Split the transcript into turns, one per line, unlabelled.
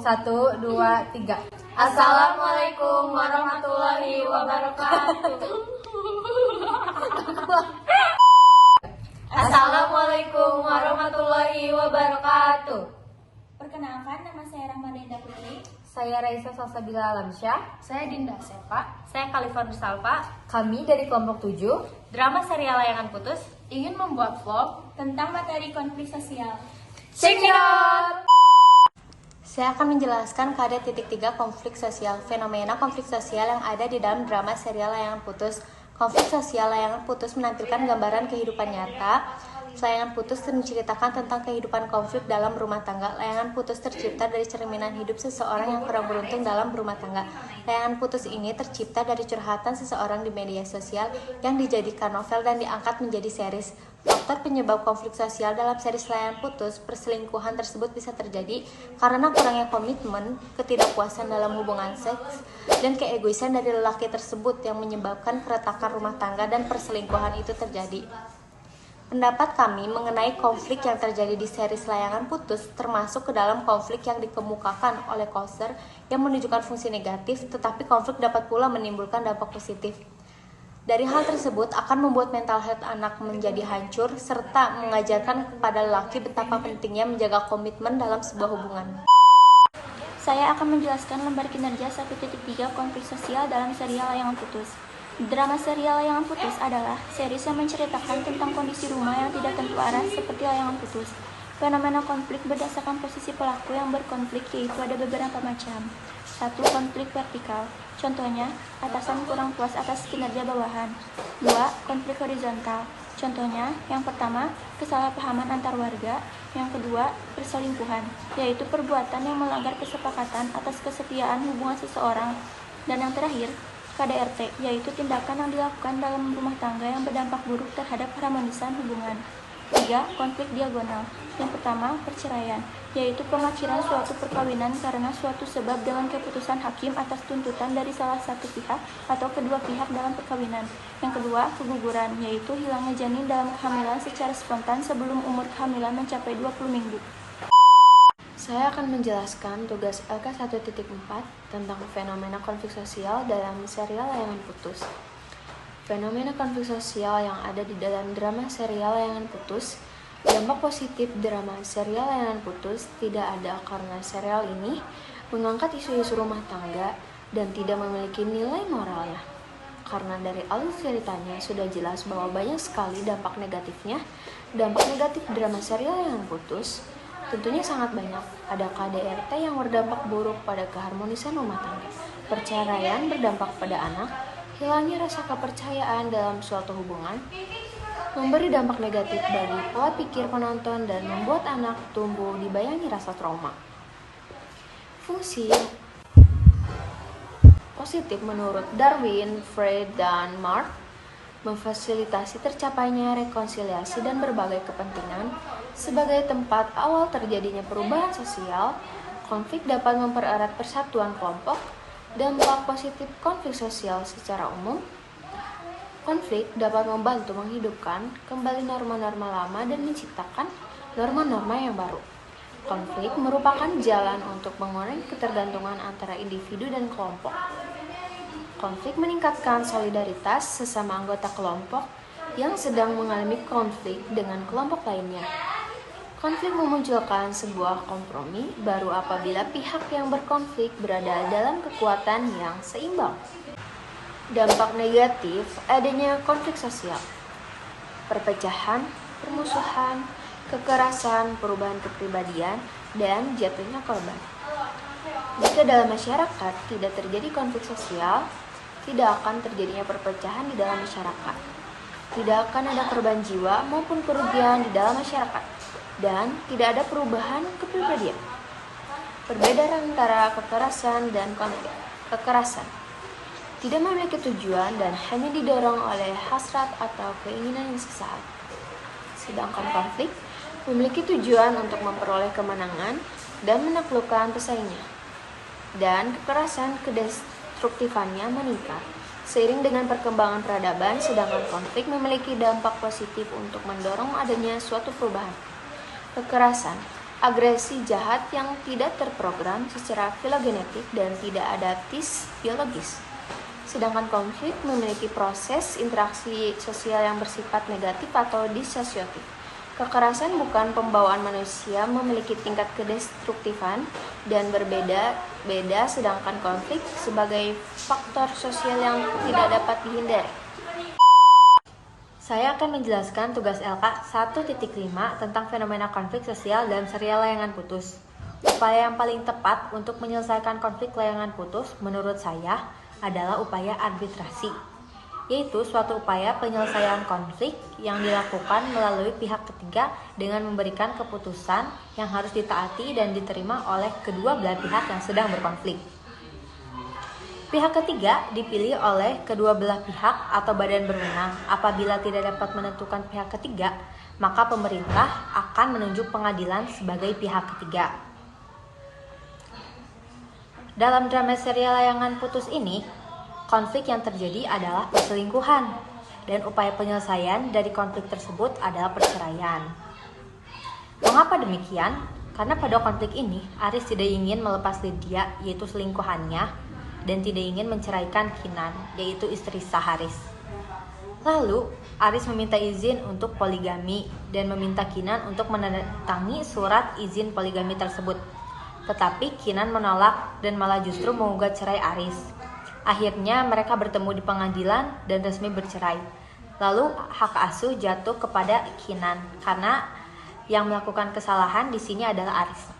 1, 2, 3.
Assalamualaikum warahmatullahi wabarakatuh. Assalamualaikum warahmatullahi wabarakatuh.
Perkenalkan, nama saya Rahmadinda Putri.
Saya Raisa Salsabila Alamsyah.
Saya Dinda Sepa. Saya Khalifah Nursalfa.
Kami dari kelompok 7
Drama serial Layangan Putus
Ingin membuat vlog tentang materi konflik sosial.
Check it out.
Saya akan menjelaskan KD.3 konflik sosial, fenomena konflik sosial yang ada di dalam drama serial Layangan Putus. Konflik sosial Layangan Putus menampilkan gambaran kehidupan nyata. Layangan Putus menceritakan tentang kehidupan konflik dalam rumah tangga. Layangan Putus tercipta dari cerminan hidup seseorang yang kurang beruntung dalam rumah tangga. Layangan Putus ini tercipta dari curhatan seseorang di media sosial yang dijadikan novel dan diangkat menjadi series. Faktor penyebab konflik sosial dalam series Layangan Putus, perselingkuhan tersebut bisa terjadi karena kurangnya komitmen, ketidakpuasan dalam hubungan seks, dan keegoisan dari lelaki tersebut yang menyebabkan keretakan rumah tangga dan perselingkuhan itu terjadi. Pendapat kami mengenai konflik yang terjadi di series Layangan Putus termasuk ke dalam konflik yang dikemukakan oleh Koster yang menunjukkan fungsi negatif, tetapi konflik dapat pula menimbulkan dampak positif. Dari hal tersebut akan membuat mental health anak menjadi hancur serta mengajarkan kepada lelaki betapa pentingnya menjaga komitmen dalam sebuah hubungan.
Saya akan menjelaskan lembar kinerja 1.3 konflik sosial dalam serial Layangan Putus. Drama serial Layangan Putus adalah series yang menceritakan tentang kondisi rumah yang tidak tentu arah seperti layangan putus. Fenomena konflik berdasarkan posisi pelaku yang berkonflik yaitu ada beberapa macam. 1. Konflik vertikal. Contohnya, atasan kurang puas atas kinerja bawahan. 2. Konflik horizontal. Contohnya, yang pertama, kesalahpahaman antar warga. Yang kedua, perselingkuhan, yaitu perbuatan yang melanggar kesepakatan atas kesetiaan hubungan seseorang. Dan yang terakhir, KDRT, yaitu tindakan yang dilakukan dalam rumah tangga yang berdampak buruk terhadap harmonisan hubungan. 3. Konflik diagonal. Yang pertama, perceraian, yaitu pengakhiran suatu perkawinan karena suatu sebab dengan keputusan hakim atas tuntutan dari salah satu pihak atau kedua pihak dalam perkawinan. Yang kedua, keguguran, yaitu hilangnya janin dalam kehamilan secara spontan sebelum umur kehamilan mencapai 20 minggu.
Saya akan menjelaskan tugas LK 1.4 tentang fenomena konflik sosial dalam serial Layangan Putus. Fenomena konflik sosial yang ada di dalam drama serial Layangan Putus. Dampak positif drama serial Layangan Putus tidak ada karena serial ini mengangkat isu-isu rumah tangga dan tidak memiliki nilai moralnya. Karena dari alur ceritanya sudah jelas bahwa banyak sekali dampak negatifnya. Dampak negatif drama serial Layangan Putus tentunya sangat banyak. Ada KDRT yang berdampak buruk pada keharmonisan rumah tangga. Perceraian berdampak pada anak. Hilangnya rasa kepercayaan dalam suatu hubungan. Memberi dampak negatif bagi pola pikir penonton dan membuat anak tumbuh dibayangi rasa trauma. Fungsi positif menurut Darwin, Freud, dan Mark memfasilitasi tercapainya rekonsiliasi dan berbagai kepentingan. Sebagai tempat awal terjadinya perubahan sosial, konflik dapat mempererat persatuan kelompok. Dampak positif konflik sosial secara umum, konflik dapat membantu menghidupkan kembali norma-norma lama dan menciptakan norma-norma yang baru. Konflik merupakan jalan untuk mengurangi ketergantungan antara individu dan kelompok. Konflik meningkatkan solidaritas sesama anggota kelompok yang sedang mengalami konflik dengan kelompok lainnya. Konflik memunculkan sebuah kompromi baru apabila pihak yang berkonflik berada dalam kekuatan yang seimbang. Dampak negatif adanya konflik sosial, perpecahan, permusuhan, kekerasan, perubahan kepribadian, dan jatuhnya korban. Jika dalam masyarakat tidak terjadi konflik sosial, tidak akan terjadinya perpecahan di dalam masyarakat. Tidak akan ada korban jiwa maupun kerugian di dalam masyarakat. Dan tidak ada perubahan kepribadian. Perbedaan antara kekerasan dan konflik. Kekerasan tidak memiliki tujuan dan hanya didorong oleh hasrat atau keinginan yang sesaat. Sedangkan konflik memiliki tujuan untuk memperoleh kemenangan dan menaklukkan pesaingnya. Dan kekerasan kedestruktifannya meningkat seiring dengan perkembangan peradaban, sedangkan konflik memiliki dampak positif untuk mendorong adanya suatu perubahan. Kekerasan agresi jahat yang tidak terprogram secara filogenetik dan tidak adaptis biologis. Sedangkan konflik memiliki proses interaksi sosial yang bersifat negatif atau disosiotif. Kekerasan bukan pembawaan manusia memiliki tingkat kedestruktifan dan berbeda-beda, sedangkan konflik sebagai faktor sosial yang tidak dapat dihindari.
Saya akan menjelaskan tugas LK 1.5 tentang fenomena konflik sosial dalam serial layangan putus. Upaya yang paling tepat untuk menyelesaikan konflik layangan putus menurut saya adalah upaya arbitrasi, yaitu suatu upaya penyelesaian konflik yang dilakukan melalui pihak ketiga dengan memberikan keputusan yang harus ditaati dan diterima oleh kedua belah pihak yang sedang berkonflik. Pihak ketiga dipilih oleh kedua belah pihak atau badan berwenang. Apabila tidak dapat menentukan pihak ketiga, maka pemerintah akan menunjuk pengadilan sebagai pihak ketiga. Dalam drama serial layangan putus ini, konflik yang terjadi adalah perselingkuhan, dan upaya penyelesaian dari konflik tersebut adalah perceraian. Mengapa demikian? Karena pada konflik ini, Aris tidak ingin melepas Lydia, yaitu selingkuhannya, dan tidak ingin menceraikan Kinan, yaitu istri sah Aris. Lalu, Aris meminta izin untuk poligami dan meminta Kinan untuk menandatangani surat izin poligami tersebut. Tetapi Kinan menolak dan malah justru menggugat cerai Aris. Akhirnya mereka bertemu di pengadilan dan resmi bercerai. Lalu hak asuh jatuh kepada Kinan karena yang melakukan kesalahan di sini adalah Aris.